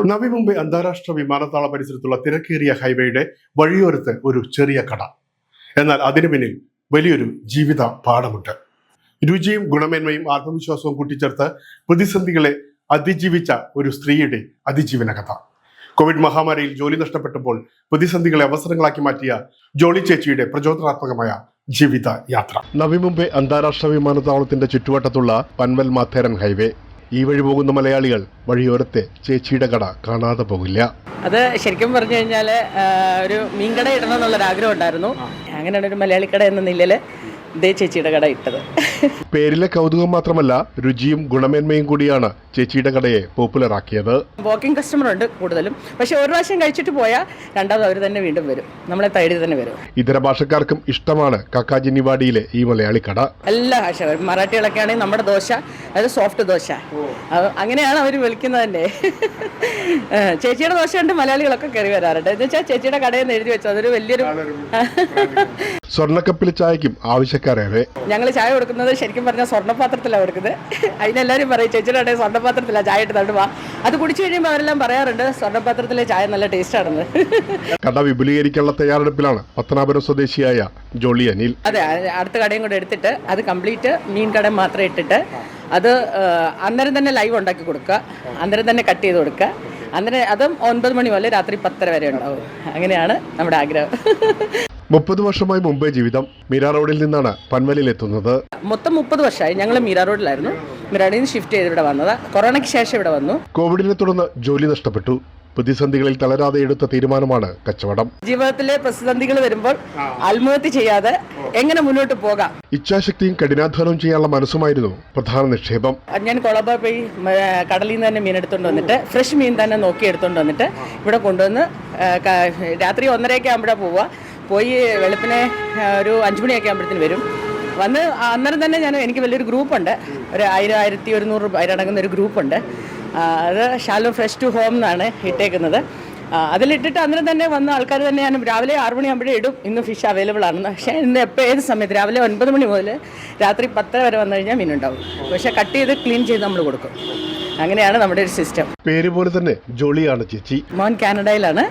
നവി മുംബൈ അന്താരാഷ്ട്ര വിമാനത്താവള പരിസരത്തുള്ള തിരക്കേറിയ ഹൈവേയുടെ വഴിയോരത്ത് ഒരു ചെറിയ കട. എന്നാൽ അതിനു പിന്നിൽ വലിയൊരു ജീവിത പാഠമുണ്ട്. രുചിയും ഗുണമേന്മയും ആത്മവിശ്വാസവും കൂട്ടിച്ചേർത്ത് പ്രതിസന്ധികളെ അതിജീവിച്ച ഒരു സ്ത്രീയുടെ അതിജീവന കഥ. കോവിഡ് മഹാമാരിയിൽ ജോലി നഷ്ടപ്പെട്ടപ്പോൾ പ്രതിസന്ധികളെ അവസരങ്ങളാക്കി മാറ്റിയ ജോളി ചേച്ചിയുടെ പ്രചോദനാത്മകമായ ജീവിത യാത്ര. നവി മുംബൈ അന്താരാഷ്ട്ര വിമാനത്താവളത്തിന്റെ ചുറ്റുവട്ടത്തുള്ള പൻവൽ മാത്തേരൻ ഹൈവേ. ഈ വഴി പോകുന്ന മലയാളികൾ വഴിയോരത്തെ ചേച്ചിയുടെ കട കാണാതെ പോകില്ല. അത് ശരിക്കും പറഞ്ഞു കഴിഞ്ഞാൽ ഒരു മീൻകട ഇടണം എന്നുള്ളൊരാഗ്രഹം ഉണ്ടായിരുന്നു. അങ്ങനെയാണ് ഒരു മലയാളി കട എന്ന നിലയിൽ ഇതേ ചേച്ചിയുടെ കട ഇട്ടത്. പേരിലെ കൗതുകം മാത്രമല്ല, രുചിയും ഗുണമേന്മയും കൂടിയാണ് ചേച്ചിയുടെ കടയെ പോപ്പുലർ ആക്കിയത്. വാക്കിംഗ് കസ്റ്റമർ ഉണ്ട് കൂടുതലും, പക്ഷെ ഒരു പ്രാവശ്യം കഴിച്ചിട്ട് പോയാൽ രണ്ടാമത് അവർ തന്നെ വീണ്ടും വരും, നമ്മളെ തേടി തന്നെ വരും. ഇതര ഭാഷക്കാർക്കും ഇഷ്ടമാണ് കാക്കാജിനിവാടിയിലെ ഈ മലയാളി കട. എല്ലാ ഭാഷക്കാരും, മറാഠികളൊക്കെ ആണെങ്കിൽ നമ്മുടെ ദോശ, അതായത് സോഫ്റ്റ് ദോശ, അങ്ങനെയാണ് അവർ വിളിക്കുന്നത് തന്നെ. ചേച്ചിയുടെ ദോശ ഉണ്ട് മലയാളികളൊക്കെ കയറി വരാറുണ്ട്. എന്ന് വെച്ചാൽ ചേച്ചിയുടെ കടയിൽ നിന്ന് എഴുതി വെച്ചു, അതൊരു വലിയൊരു സ്വർണ്ണക്കപ്പിൽ ചായക്കും ആവശ്യക്കാരേറെ. ഞങ്ങൾ ചായ കൊടുക്കുന്നത് ശരിക്കും പറഞ്ഞാൽ സ്വർണ്ണപാത്രത്തിലാണ് കൊടുക്കുന്നത്. അതിനെല്ലാവരും പറയും ചേച്ചിയുടെ കടയിൽ സ്വർണ്ണപാത്രത്തിലാണ് ചായ ഇട്ട് തണ്ടുവാ. അത് കുടിച്ചു കഴിയുമ്പോൾ അവരെല്ലാം പറയാറുണ്ട് സ്വർണ്ണപാത്രത്തിലെ ചായ നല്ല ടേസ്റ്റ് ആണെന്ന്. കട വിപുലീകരിക്കാനുള്ള തയ്യാറെടുപ്പിലാണ് പത്തനാപുരം സ്വദേശിയായ ജോളി അനിൽ. അതെ, അടുത്ത കടയും കൂടെ എടുത്തിട്ട് അത് കംപ്ലീറ്റ് മീൻ കട മാത്രം ഇട്ടിട്ട് അത് അന്നേരം തന്നെ ലൈവ് ഉണ്ടാക്കി കൊടുക്കുക, അന്നേരം തന്നെ കട്ട് ചെയ്ത് കൊടുക്കുക. അന്നേരം അതും 9 മണി മുതൽ രാത്രി 10 വരെ ഉണ്ടാവും. അങ്ങനെയാണ് നമ്മുടെ ആഗ്രഹം. 30 വർഷമായി മുംബൈ ജീവിതം. മീരാ റോഡിൽ നിന്നാണ് പൻവലിൽ എത്തുന്നത്. മൊത്തം 30 വർഷമായി. ഞങ്ങൾ മീരാ റോഡിലായിരുന്നു. മീരാ റോഡിൽ നിന്ന് ഷിഫ്റ്റ് ചെയ്ത് ഇവിടെ വന്നത്. കൊറോണയ്ക്ക് ശേഷം ഇവിടെ വന്നു. കോവിഡിനെ തുടർന്ന് ജോലി നഷ്ടപ്പെട്ടു. പ്രതിസന്ധികളിൽ തളരാതെ എടുത്ത തീരുമാനമാണ് കച്ചവടം. ജീവിതത്തിലെ പ്രതിസന്ധികൾ വരുമ്പോൾ ആത്മഹത്യ ചെയ്യാതെ എങ്ങനെ മുന്നോട്ട് പോകാം, ഇച്ഛാശക്തിയും കഠിനാധ്വാനവും ചെയ്യാനുള്ള മനസ്സുമായിരുന്നു പ്രധാന നിക്ഷേപം. ഞാൻ കൊളംബോ പോയി കടലിൽ നിന്ന് തന്നെ മീൻ എടുത്തുകൊണ്ട് വന്നിട്ട്, ഫ്രഷ് മീൻ തന്നെ നോക്കി എടുത്തുകൊണ്ട് വന്നിട്ട് ഇവിടെ കൊണ്ടുവന്ന് രാത്രി 1:30 ആകുമ്പോഴാണ് പോയി വെളുപ്പിനെ ഒരു 5 മണിയൊക്കെ ആകുമ്പോഴത്തേന് വരും. വന്ന് അന്നേരം തന്നെ എനിക്ക് വലിയൊരു ഗ്രൂപ്പുണ്ട്, ഒരു 1000-1100 പേരടങ്ങുന്ന ഒരു ഗ്രൂപ്പുണ്ട്. അത് ഷാലോ ഫ്രഷ് ടു ഹോം എന്നാണ് ഇട്ടേക്കുന്നത്. അതിലിട്ടിട്ട് അന്നേരം തന്നെ വന്ന ആൾക്കാർ തന്നെ ഞാൻ രാവിലെ 6 മണിയാകുമ്പോഴേ ഇടും ഇന്ന് ഫിഷ് അവൈലബിൾ ആണെന്ന്. പക്ഷേ ഇന്ന് ഏത് സമയത്ത് രാവിലെ 9 മണി മുതൽ രാത്രി 10 വരെ വന്നു കഴിഞ്ഞാൽ മീനുണ്ടാവും. പക്ഷേ കട്ട് ചെയ്ത് ക്ലീൻ ചെയ്ത് നമ്മൾ കൊടുക്കും. അങ്ങനെയാണ് നമ്മുടെ ഒരു സിസ്റ്റം. പേര് പോലെ തന്നെ ജോളിയാണ് ചേച്ചി. മോൻ കാനഡയിലാണ്,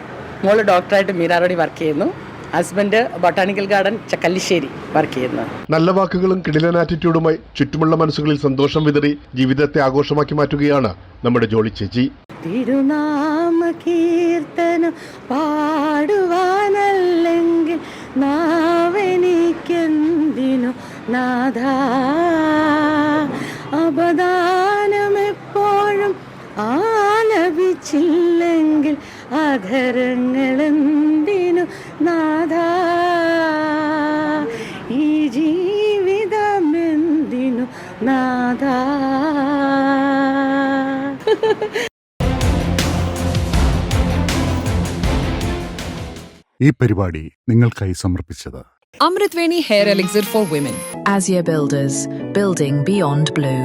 മോള് ഡോക്ടറായിട്ട് മീരാ റോഡിൽ വർക്ക് ചെയ്യുന്നു. ഹസ്ബൻഡ് ബൊട്ടാണിക്കൽ ഗാർഡൻ ചക്കല്ലിശ്ശേരി വർക്ക് ചെയ്യുന്നു. നല്ല വാക്കുകളും കിടിലൻ ആറ്റിറ്റ്യൂഡുമായി ചുറ്റുമുള്ള മനസ്സുകളിൽ സന്തോഷം വിതറി ജീവിതത്തെ ആഘോഷമാക്കി മാറ്റുകയാണ് നമ്മുടെ ജോളി ചേച്ചി. തിരുനാമ കീർത്തനം പാടുവാനല്ലെങ്കിൽ നാവെനിക്കെന്തിനു നാഥാ, അപദാനം എപ്പോഴും ആലപിച്ചില്ലെങ്കിൽ അധരങ്ങളെന്തിനു നാഥാ, ഈ ജീവിതമെന്തിനു നാഥാ. ഈ പരിപാടി നിങ്ങൾക്കായി സമർപ്പിച്ചത് Amritweni Hair Elixir for Women. Azure Builders, building beyond blue.